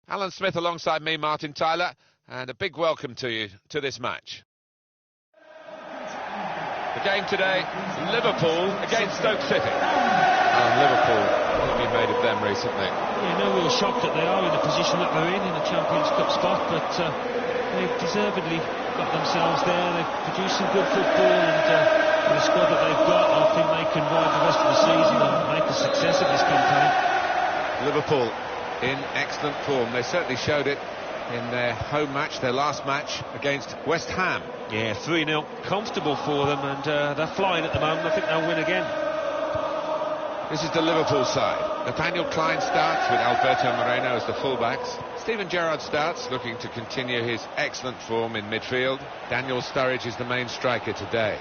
Alan Smith alongside me, Martin Tyler, and a big welcome to you to this match. The game today, Liverpool against Stoke City. Liverpool, what have you made of them recently? Yeah, no real shock that they are in the position that they're in a Champions Cup spot, but they've deservedly got themselves there. They've produced some good football, and with the squad that they've got, I think they can ride the rest of the season and make a success of this campaign. Liverpool in excellent form. They certainly showed it in their home match, their last match against West Ham. Yeah, 3-0, comfortable for them, and they're flying at the moment. I think they'll win again. This is the Liverpool side. Nathaniel Klein starts with Alberto Moreno as the fullbacks. Steven Gerrard starts, looking to continue his excellent form in midfield. Daniel Sturridge is the main striker today.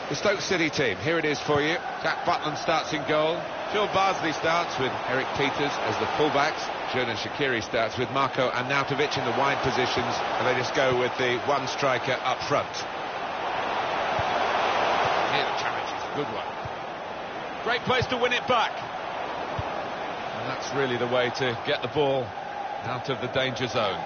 The Stoke City team, here it is for you. Jack Butland starts in goal. Phil Bardsley starts with Eric Peters as the fullbacks. Jordan Shaqiri starts with Marko Arnautovic in the wide positions, and they just go with the one striker up front. Here the challenge is a good one. Great place to win it back. And that's really the way to get the ball out of the danger zone.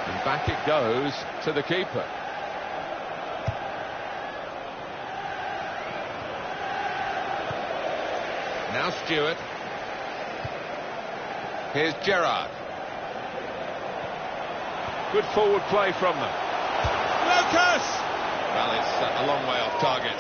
And back it goes to the keeper. Now Stewart. Here's Gerrard. Good forward play from them. Lucas! Well, it's a long way off target.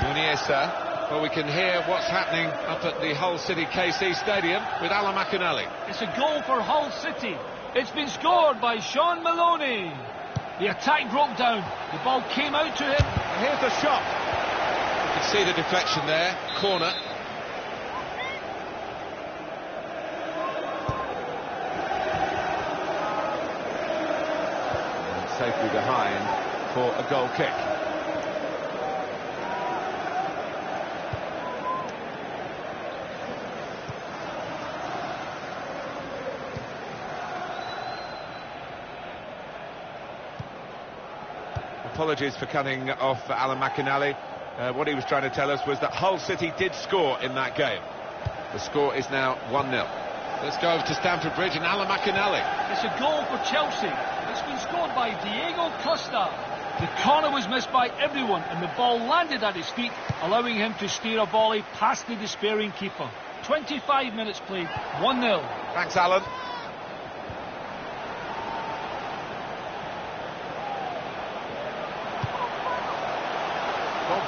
Muniesa. Well, we can hear what's happening up at the Hull City KC Stadium with Alan McInally. It's a goal for Hull City. It's been scored by Sean Maloney. The attack broke down. The ball came out to him. And here's the shot. You can see the deflection there. Corner. And safely behind for a goal kick. Apologies for cutting off Alan McInally. What he was trying to tell us was that Hull City did score in that game. The score is now 1-0. Let's go over to Stamford Bridge and Alan McInally. It's a goal for Chelsea. It's been scored by Diego Costa. The corner was missed by everyone and the ball landed at his feet, allowing him to steer a volley past the despairing keeper. 25 minutes played, 1-0. Thanks, Alan.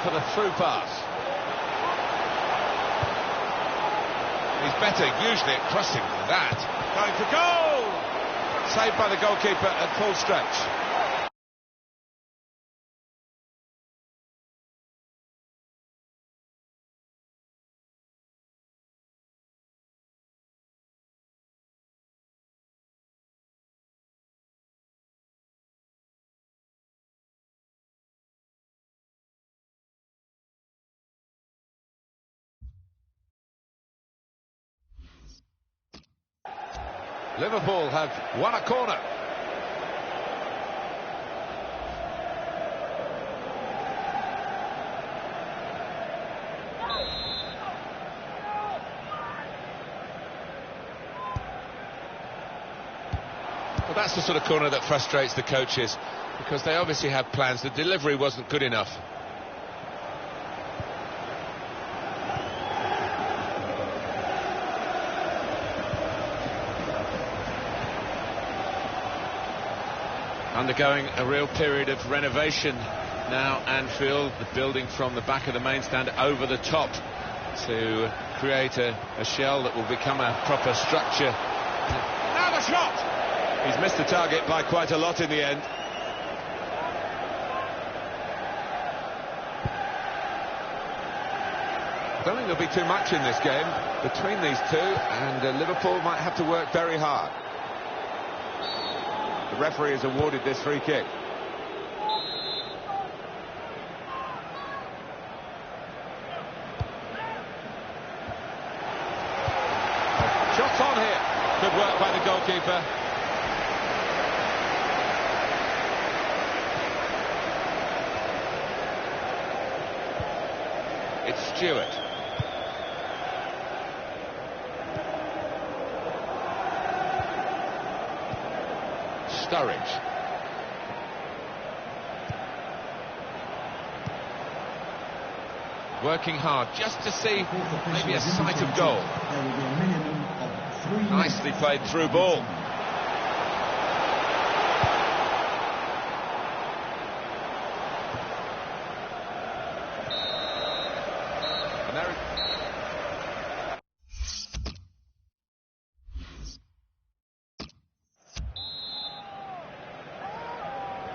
For the through pass. He's better usually at crossing than that. Going for goal! Saved by the goalkeeper at full stretch. Liverpool have won a corner. Well, that's the sort of corner that frustrates the coaches, because they obviously have plans. The delivery wasn't good enough. Undergoing a real period of renovation now, Anfield, the building from the back of the main stand over the top to create a shell that will become a proper structure. Now the shot! He's missed the target by quite a lot in the end. don't think there'll be too much in this game between these two, and Liverpool might have to work very hard. The referee has awarded this free kick. Shots on here. Good work by the goalkeeper. It's Stewart. Sturridge. Working hard just to see maybe a sight of goal. Nicely played through ball. And there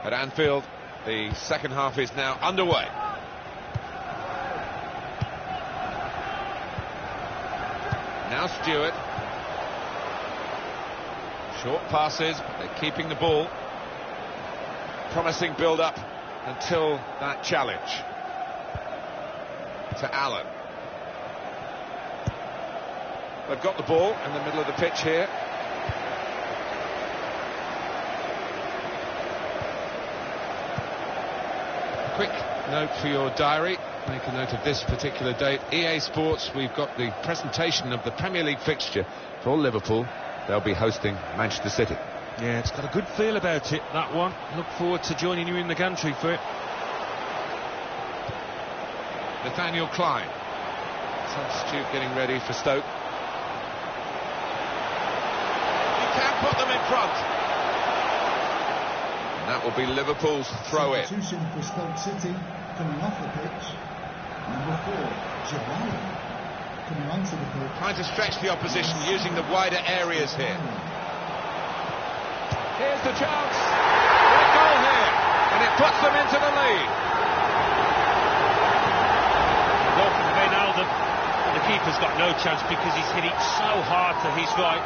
at Anfield, the second half is now underway. Now Stewart. Short passes, but they're keeping the ball. Promising build-up until that challenge. To Allen. They've got the ball in the middle of the pitch here. Quick note for your diary. Make a note of this particular date. EA Sports, we've got the presentation of the Premier League fixture for Liverpool. They'll be hosting Manchester City. Yeah, it's got a good feel about it, that one. Look forward to joining you in the gantry for it. Nathaniel Klein. Substitute getting ready for Stoke. He can put them in front. And that will be Liverpool's throw-in. Substitution for Stoke City coming off the pitch. Number 4, Gerrard. Coming onto the pitch. Trying to stretch the opposition using the wider areas here. Here's the chance. Great goal here. And it puts them into the lead. Goal from Wijnaldum. The keeper's got no chance because he's hit it so hard to his right.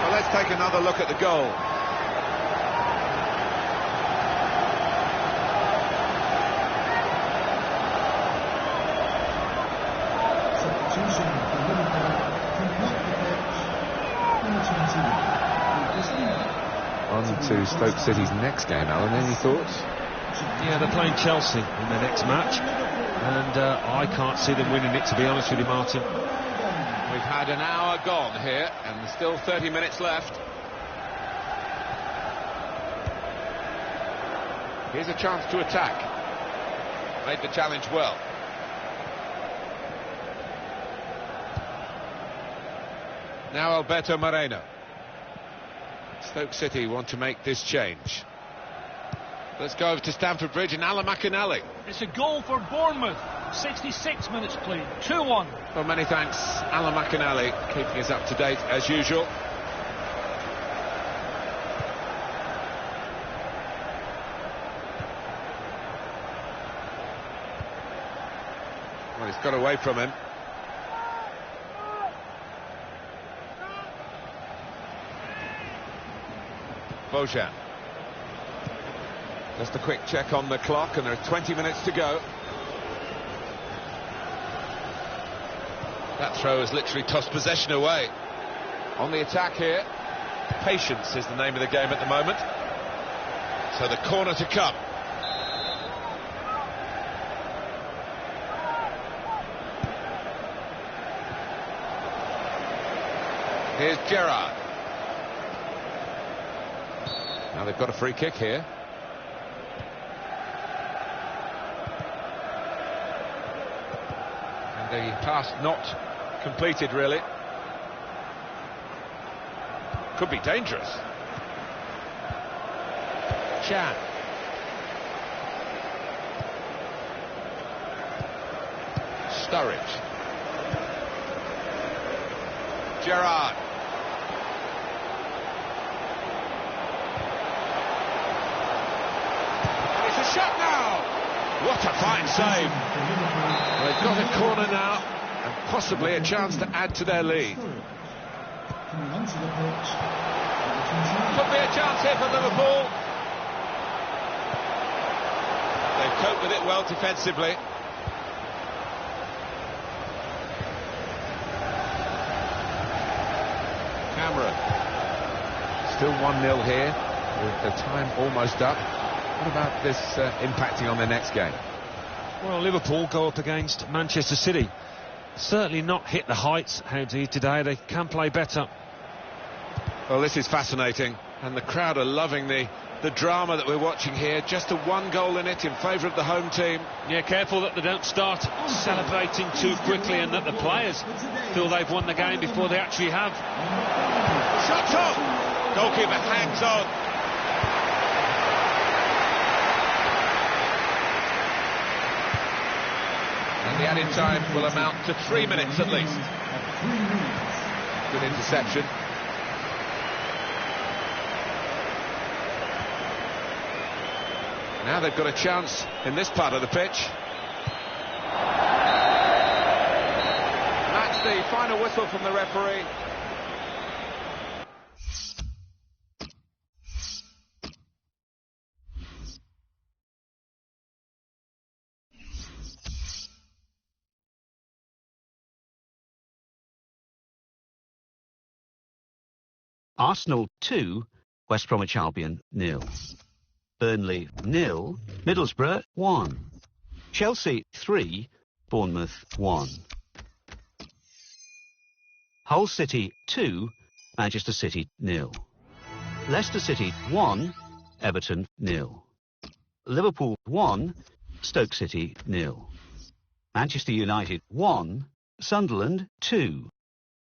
Well, let's take another look at the goal. Substitution for Liverpool coming off the pitch. Number 20. On to Stoke City's next game, Alan. Any thoughts? Yeah, they're playing Chelsea in their next match, and I can't see them winning it, to be honest with you, Martin. We've had an hour gone here, and there's still 30 minutes left. Here's a chance to attack. Made the challenge well. Now Alberto Moreno. Stoke City want to make this change. Let's go over to Stamford Bridge and Alan McInally. It's a goal for Bournemouth. 66 minutes played. 2-1. Well, many thanks, Alan McInally, keeping us up to date as usual. Well, he's got away from him. Bojan. Just a quick check on the clock, and there are 20 minutes to go. That throw has literally tossed possession away. On the attack here, patience is the name of the game at the moment. So the corner to come. Here's Gerrard. Now they've got a free kick here. And the pass not completed, really. Could be dangerous. Chan. Sturridge. Gerrard. It's a shot now. What a fine save. They've got a corner now, and possibly a chance to add to their lead. Coming onto the pitch, Could be a chance here for Liverpool. They've coped with it well defensively. Cameron. Still 1-0 here, with the time almost up. What about this impacting on their next game? Well, Liverpool go up against Manchester City. Certainly not hit the heights how they today. They can play better. Well, this is fascinating, and the crowd are loving the drama that we're watching here. Just a one goal in it in favour of the home team. Yeah, careful that they don't start celebrating too quickly and that the players feel they've won the game before they actually have. Shots on! Goalkeeper hangs on. And the added time will amount to 3 minutes at least. Good interception. Now they've got a chance in this part of the pitch. That's the final whistle from the referee. Arsenal 2, West Bromwich Albion 0. Burnley 0, Middlesbrough 1. Chelsea 3, Bournemouth 1. Hull City 2, Manchester City 0. Leicester City 1, Everton 0. Liverpool 1, Stoke City 0. Manchester United 1, Sunderland 2.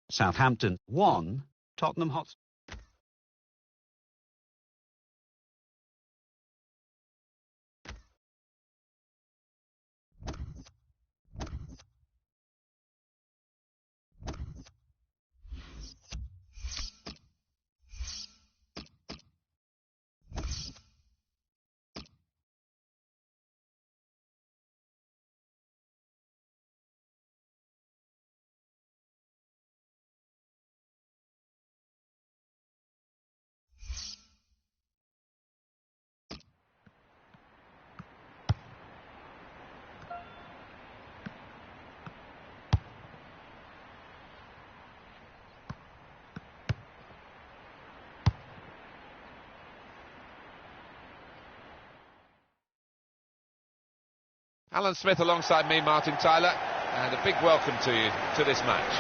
Southampton 1, Tottenham Hotspur. Alan Smith alongside me, Martin Tyler, and a big welcome to you to this match.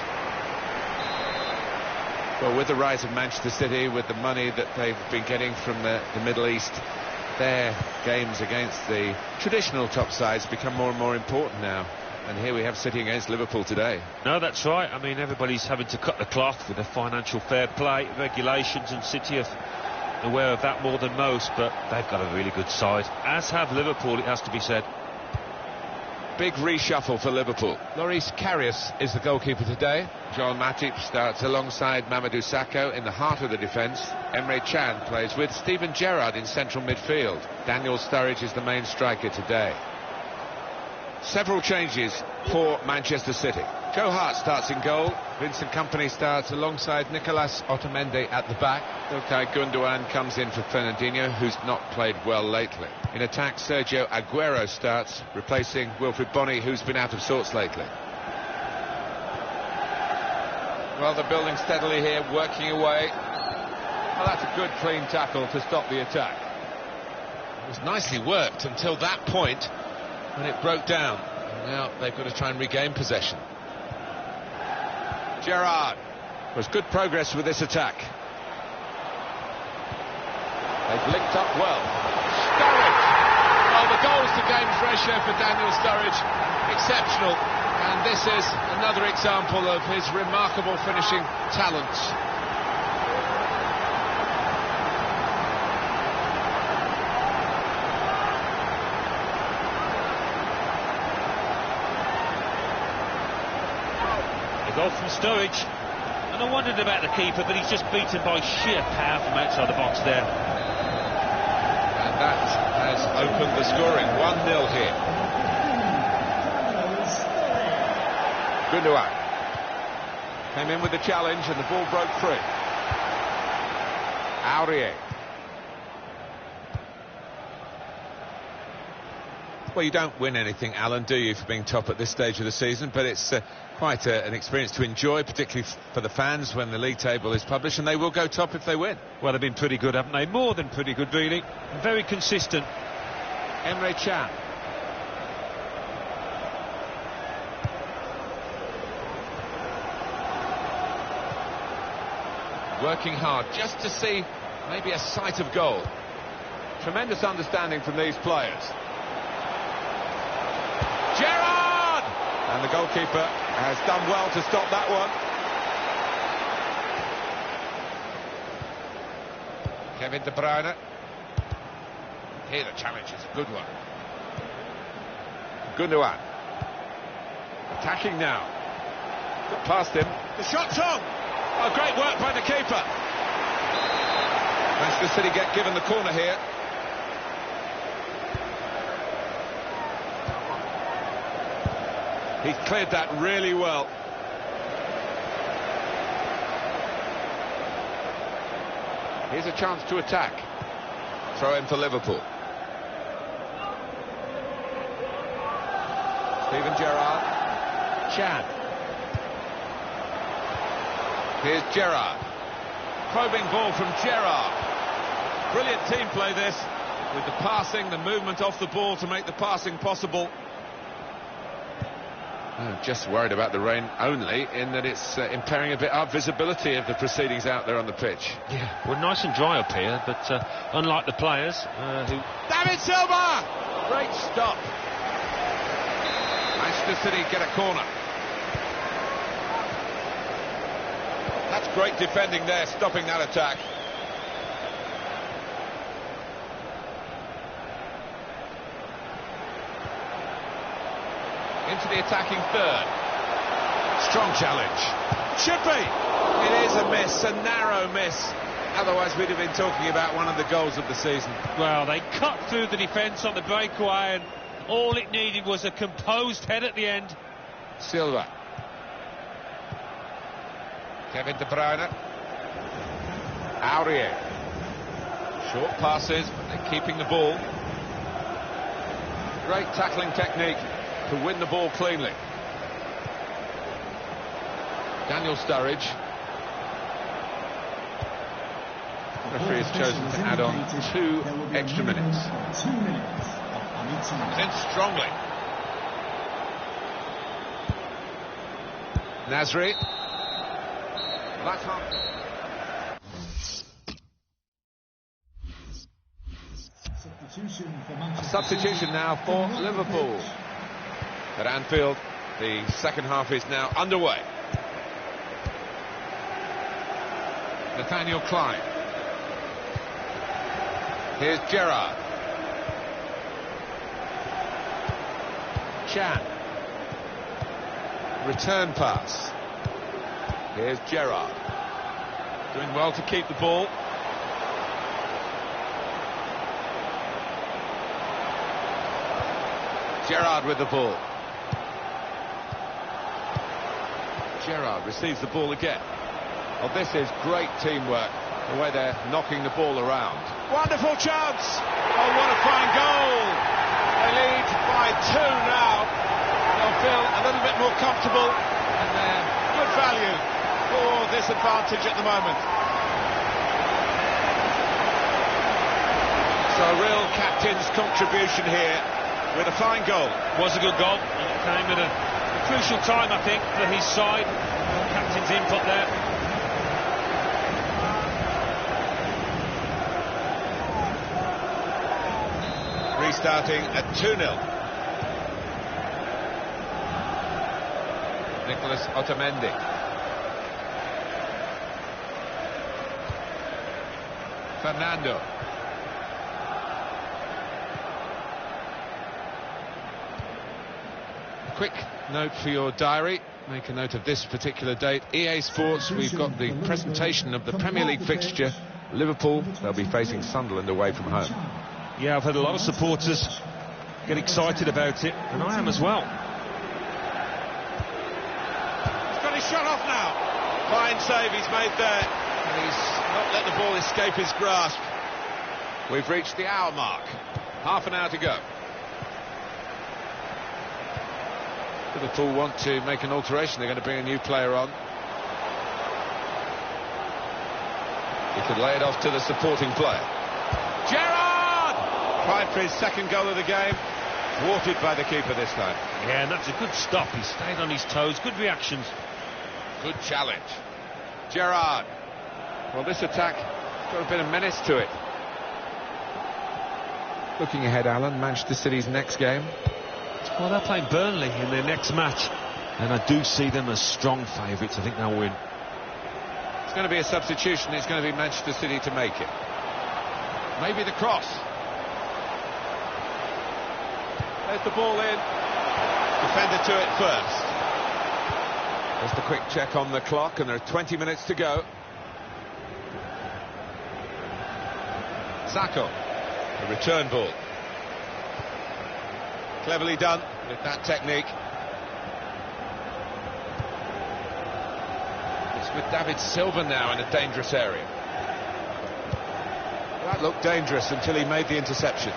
Well, with the rise of Manchester City, with the money that they've been getting from the Middle East, their games against the traditional top sides become more and more important now. And here we have City against Liverpool today. No, that's right. I mean, everybody's having to cut the cloth with the financial fair play regulations, and City are aware of that more than most, but they've got a really good side, as have Liverpool, it has to be said. Big reshuffle for Liverpool. Loris Karius is the goalkeeper today. Joel Matip starts alongside Mamadou Sakho in the heart of the defence. Emre Can plays with Steven Gerrard in central midfield. Daniel Sturridge is the main striker today. Several changes for Manchester City. Joe Hart starts in goal. Vincent Kompany starts alongside Nicolas Otamendi at the back. Okay, Gundogan comes in for Fernandinho, who's not played well lately. In attack, Sergio Aguero starts, replacing Wilfried Bony, who's been out of sorts lately. Well, they're building steadily here, working away. Well, that's a good, clean tackle to stop the attack. It was nicely worked until that point when it broke down. Now they've got to try and regain possession. Gerrard. Was good progress with this attack. They've linked up well. Sturridge! Well, the goals to games ratio for Daniel Sturridge, exceptional. And this is another example of his remarkable finishing talents. Goal from Sturridge, and I wondered about the keeper, but he's just beaten by sheer power from outside the box there. And that has opened the scoring. 1-0 here. Gundogan came in with the challenge and the ball broke free. Aurier. Well, you don't win anything, Alan, do you, for being top at this stage of the season? But it's quite an experience to enjoy, particularly for the fans when the league table is published, and they will go top if they win. Well, they've been pretty good, haven't they? More than pretty good, really. Very consistent. Emre Can. Working hard just to see maybe a sight of goal. Tremendous understanding from these players. Gerrard! And the goalkeeper has done well to stop that one. Kevin De Bruyne. Here the challenge is a good one. Gundogan. Attacking now. Got past him. The shot's on! Oh, great work by the keeper. Manchester City get given the corner here. He's cleared that really well. Here's a chance to attack. Throw in for Liverpool. Steven Gerrard. Chan. Here's Gerrard. Probing ball from Gerrard. Brilliant team play this, with the passing, the movement off the ball to make the passing possible. I'm just worried about the rain only, in that it's impairing a bit our visibility of the proceedings out there on the pitch. Yeah, we're nice and dry up here, but unlike the players who... David Silva! Great stop. Manchester City get a corner. That's great defending there, stopping that attack. Into the attacking third. Strong challenge. Should be. It is a miss, a narrow miss. Otherwise we'd have been talking about one of the goals of the season. Well, they cut through the defence on the breakaway, and all it needed was a composed head at the end. Silva. Kevin De Bruyne. Aurier. Short passes, but they're keeping the ball. Great tackling technique to win the ball cleanly. Daniel Sturridge. The referee has chosen to add on 2 extra minutes. 2 minutes of added time. In strongly. Nasri. Substitution now for Liverpool. At Anfield, the second half is now underway. Nathaniel Klein. Here's Gerrard. Chan. Return pass. Here's Gerrard. Doing well to keep the ball. Gerrard with the ball. Gerrard receives the ball again. Well, this is great teamwork, the way they're knocking the ball around. Wonderful chance! Oh, what a fine goal! They lead by 2 now. They'll feel a little bit more comfortable, and they're good value for this advantage at the moment. So a real captain's contribution here with a fine goal. Was a good goal, and it came at a crucial time, I think, for his side. Captain's input there. Restarting at 2-0. Nicolas Otamendi. Fernando. Quick note for your diary. Make a note of this particular date. EA Sports, we've got the presentation of the Premier League fixture. Liverpool, they'll be facing Sunderland away from home. Yeah, I've had a lot of supporters get excited about it, and I am as well. Fine save he's made there. And he's not let the ball escape his grasp. We've reached the hour mark. Half an hour to go. Liverpool want to make an alteration. They're going to bring a new player on. He could lay it off to the supporting player. Gerrard! Tried for his second goal of the game. Thwarted by the keeper this time. Yeah, and that's a good stop. He stayed on his toes. Good reactions. Good challenge. Gerrard. Well, this attack got a bit of menace to it. Looking ahead, Alan, Manchester City's next game. Well, they're playing Burnley in their next match, and I do see them as strong favourites. I think they'll win. It's going to be a substitution. It's going to be Manchester City to make it. Maybe the cross. There's the ball in. Defender to it first. Just a quick check on the clock, and there are 20 minutes to go. Sacco. A return ball. Cleverly done with that technique. It's with David Silva now in a dangerous area. That looked dangerous until he made the interception.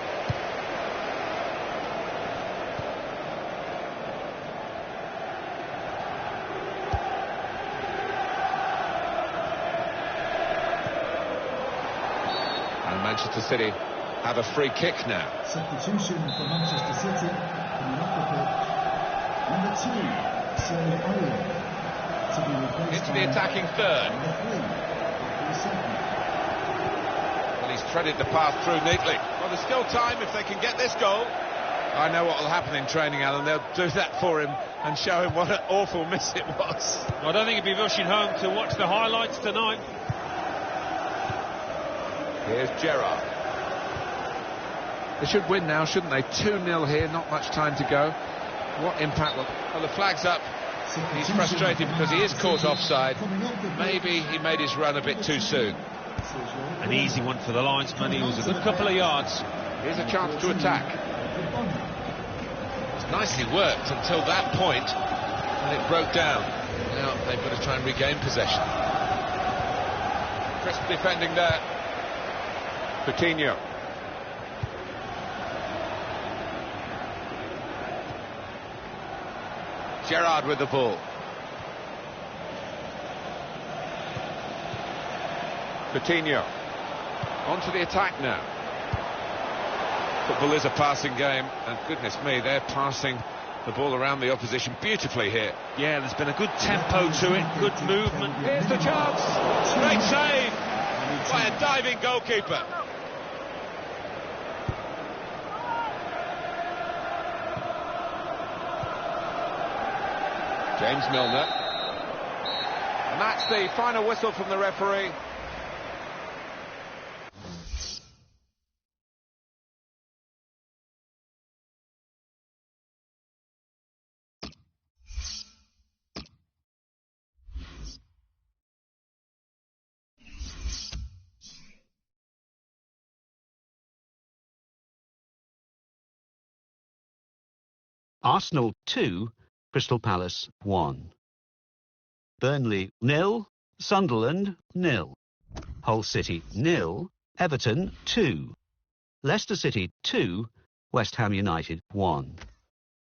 And Manchester City have a free kick now. Substitution for Manchester City coming off the pitch. Number 2, Sergio Aurier, to be replaced Into the attacking third. Number 3, Well, he's threaded the path through neatly. Well, there's still time if they can get this goal. I know what will happen in training, Alan. They'll do that for him and show him what an awful miss it was. I don't think he'd be rushing home to watch the highlights tonight. Here's Gerrard. They should win now, shouldn't they? 2-0 here, not much time to go. What impact will... Well, the flag's up. He's frustrated because he is caught offside. Maybe he made his run a bit too soon. An easy one for the linesman. He was a good couple of yards. Here's a chance to attack. It's nicely worked until that point, and it broke down. Now they've got to try and regain possession. Crisp defending there. Coutinho. Gerrard with the ball. Coutinho. On to the attack now. Football is a passing game, and goodness me, they're passing the ball around the opposition beautifully here. Yeah, there's been a good tempo to it, good movement. Here's the chance. Great save by a diving goalkeeper. James Milner. And that's the final whistle from the referee. Arsenal 2, Crystal Palace 1. Burnley 0, Sunderland 0. Hull City 0, Everton 2. Leicester City 2, West Ham United 1.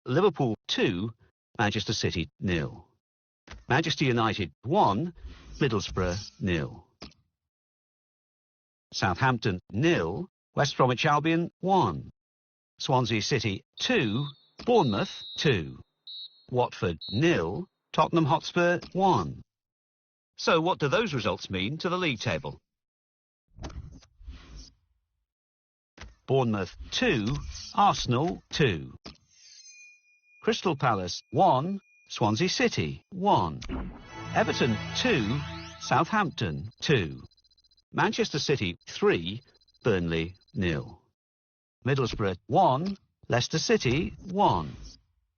Liverpool 2, Manchester City 0. Manchester United 1, Middlesbrough 0. Southampton 0, West Bromwich Albion 1. Swansea City 2, Bournemouth 2. Watford 0, Tottenham Hotspur 1. So what do those results mean to the league table? Bournemouth 2, Arsenal 2. Crystal Palace 1, Swansea City 1. Everton 2, Southampton 2. Manchester City 3, Burnley 0. Middlesbrough 1, Leicester City 1.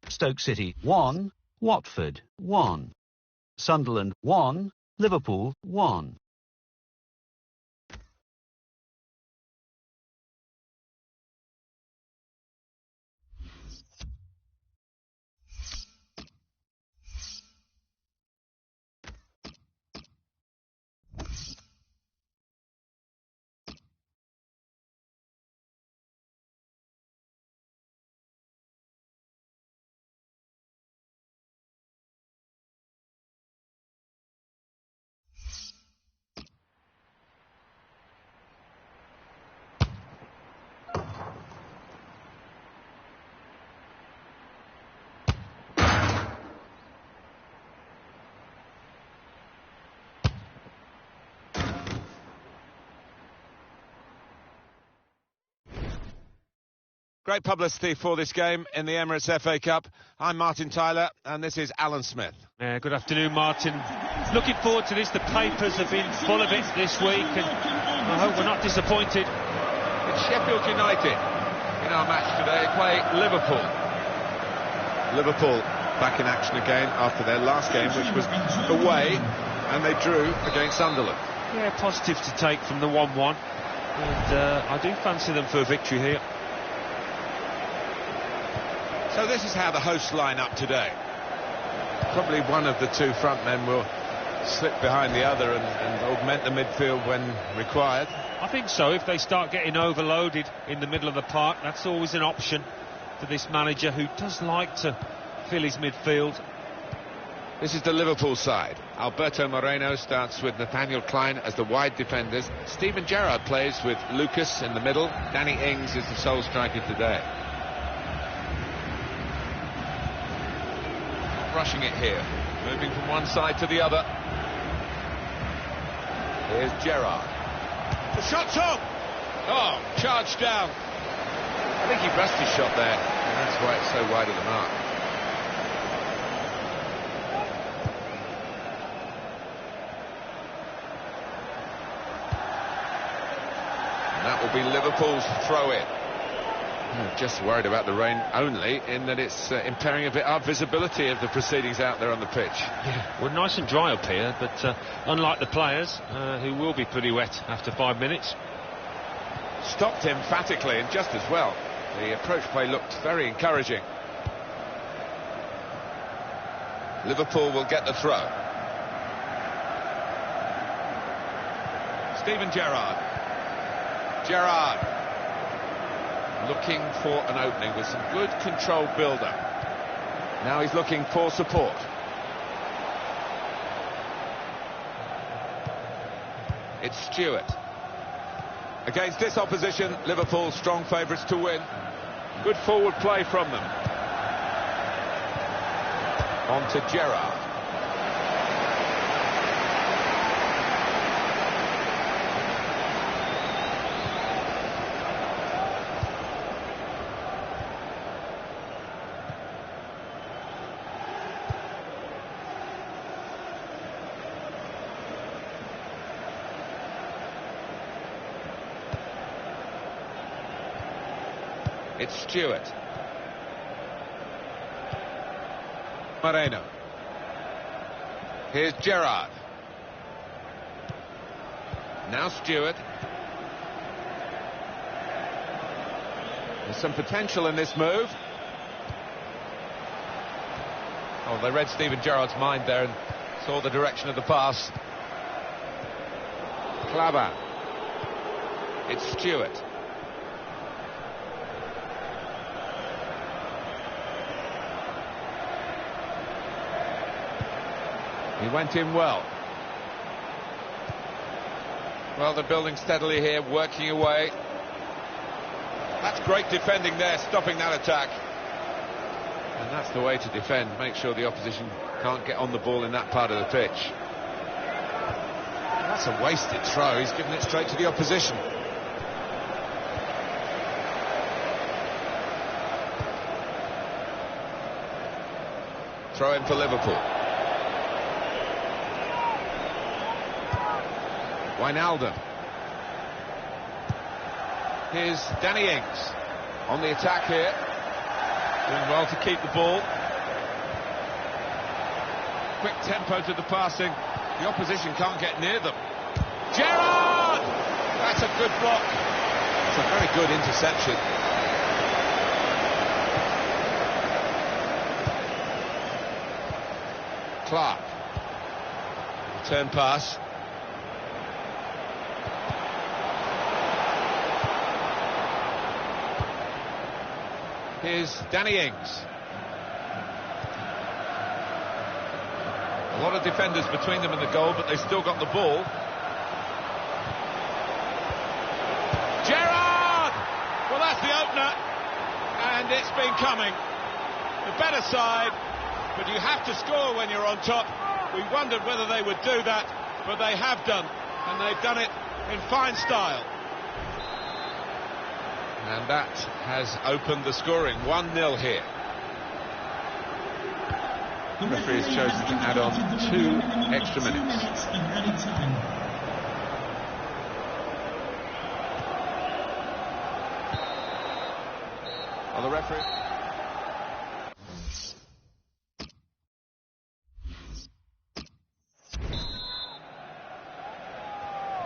Stoke City 1, Watford 1. Sunderland 1, Liverpool 1. Great publicity for this game in the Emirates FA Cup. I'm Martin Tyler, and this is Alan Smith. Good afternoon, Martin. Looking forward to this. The papers have been full of it this week, and I hope we're not disappointed. It's Sheffield United in our match today play Liverpool. Liverpool back in action again after their last game, which was away, and they drew against Sunderland. Yeah, positive to take from the 1-1, and I do fancy them for a victory here. So this is how the hosts line up today. Probably one of the two front men will slip behind the other and augment the midfield when required. I think so. If they start getting overloaded in the middle of the park, that's always an option for this manager, who does like to fill his midfield. This is the Liverpool side. Alberto Moreno starts with Nathaniel Klein as the wide defenders. Steven Gerrard plays with Lucas in the middle. Danny Ings is the sole striker today. Rushing it here, moving from one side to the other. Here's Gerrard. The shot's on! Oh, charged down. I think he brushed his shot there, and that's why it's so wide of the mark. And that will be Liverpool's throw-in. Just worried about the rain only, in that it's impairing a bit our visibility of the proceedings out there on the pitch. Yeah, we're nice and dry up here, but unlike the players, who will be pretty wet after 5 minutes. Stopped emphatically, and just as well. The approach play looked very encouraging. Liverpool will get the throw. Steven Gerrard. Gerrard looking for an opening with some good controlled build-up. Now he's looking for support. It's Stewart. Against this opposition, Liverpool strong favourites to win. Good forward play from them. On to Gerrard. It's Stewart. Moreno. Here's Gerrard. Now Stewart. There's some potential in this move. Oh, they read Steven Gerrard's mind there and saw the direction of the pass. Claver. It's Stewart. He went in well. Well, they're building steadily here, working away. That's great defending there, stopping that attack. And that's the way to defend. Make sure the opposition can't get on the ball in that part of the pitch. That's a wasted throw. He's given it straight to the opposition. Throw in for Liverpool. Wijnaldum. Here's Danny Ings on the attack here. Doing well to keep the ball. Quick tempo to the passing. The opposition can't get near them. Gerrard! That's a good block. It's a very good interception. Clark. Return pass. Here's Danny Ings. A lot of defenders between them and the goal, but they've still got the ball. Gerrard! Well, that's the opener, and it's been coming. The better side, but you have to score when you're on top. We wondered whether they would do that, but they have done, and they've done it in fine style. And that has opened the scoring. 1-0 here. The referee has chosen to add on 2 extra minutes. Well, the referee...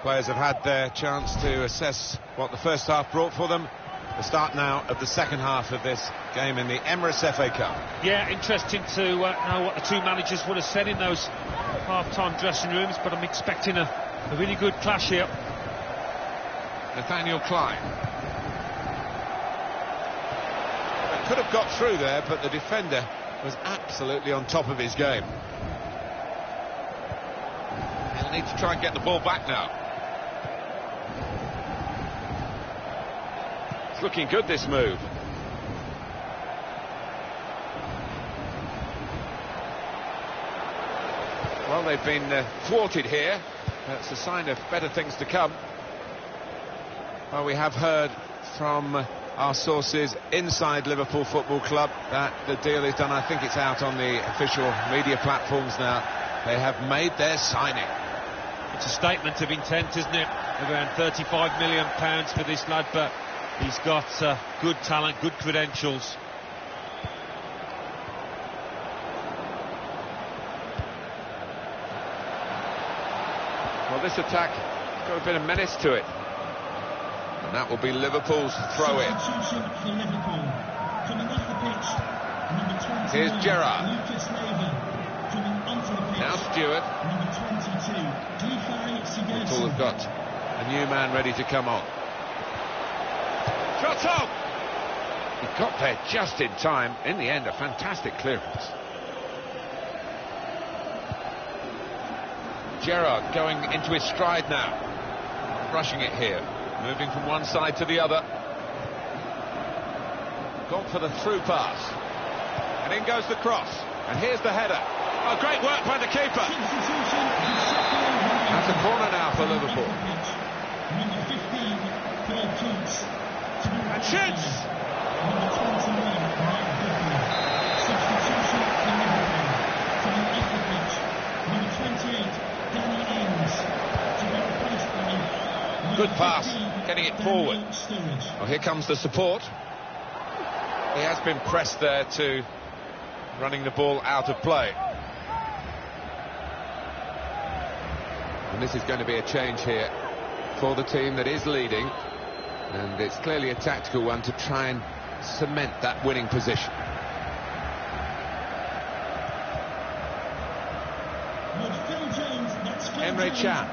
Players have had their chance to assess what the first half brought for them. The start now of the second half of this game in the Emirates FA Cup. Yeah, interesting to know what the two managers would have said in those half-time dressing rooms, but I'm expecting a really good clash here. Nathaniel Klein. They could have got through there, but the defender was absolutely on top of his game. He'll need to try and get the ball back now. It's looking good, this move. Well, they've been thwarted here. That's a sign of better things to come. Well, we have heard from our sources inside Liverpool Football Club that the deal is done. I think it's out on the official media platforms now. They have made their signing. It's a statement of intent, isn't it? Around £35 million for this lad, but he's got good talent, good credentials. Well, this attack has got a bit of menace to it. And that will be Liverpool's throw-in. Here's Gerrard. Now Stewart. Liverpool have got a new man ready to come on. Shot on! He got there just in time. In the end, a fantastic clearance. Gerrard going into his stride now. Rushing it here. Moving from one side to the other. Gone for the through pass. And in goes the cross. And here's the header. Oh, great work by the keeper. That's a corner now for Liverpool. And shoots! Good pass, getting it forward. Well, here comes the support. He has been pressed there to running the ball out of play. And this is going to be a change here for the team that is leading. And it's clearly a tactical one to try and cement that winning position. Emre Can.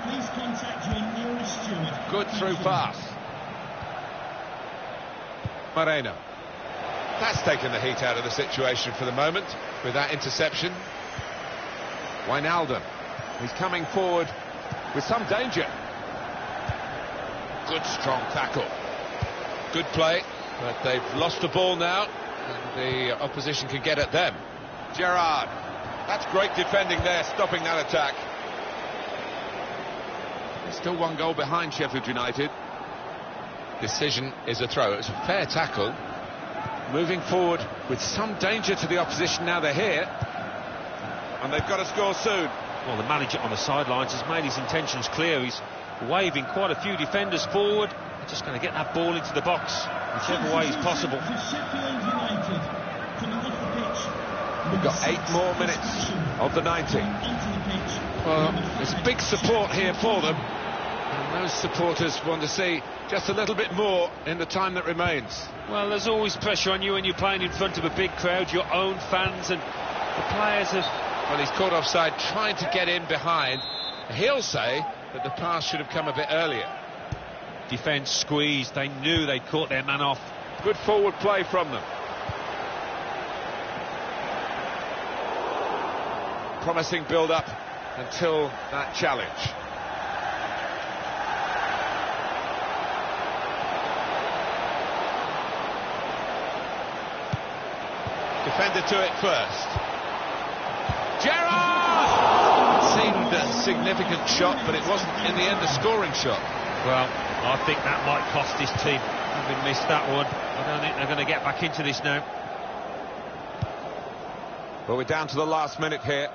Good through pass. Moreno. That's taken the heat out of the situation for the moment with that interception. Wijnaldum. He's coming forward with some danger. Good strong tackle. Good play, but they've lost the ball now and the opposition can get at them. Gerrard. That's great defending there, stopping that attack. Still one goal behind Sheffield United. Decision is a throw. It's a fair tackle. Moving forward with some danger to the opposition. Now they're here. And they've got to score soon. Well, the manager on the sidelines has made his intentions clear. He's waving quite a few defenders forward. They're just going to get that ball into the box, whichever way is possible. We've got 8 more minutes of the 90. Well, there's big support here for them. And those supporters want to see just a little bit more in the time that remains. Well, there's always pressure on you when you're playing in front of a big crowd, your own fans, and the players have... Well, he's caught offside, trying to get in behind. He'll say that the pass should have come a bit earlier. Defence squeezed, they knew they'd caught their man off. Good forward play from them. Promising build-up until that challenge. Defender to it first. Gerrard! It seemed a significant shot, but it wasn't in the end a scoring shot. Well, I think that might cost his team. Having missed that one, I don't think they're going to get back into this now. Well, we're down to the last minute here.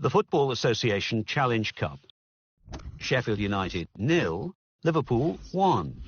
The Football Association Challenge Cup. Sheffield United 0, Liverpool 1.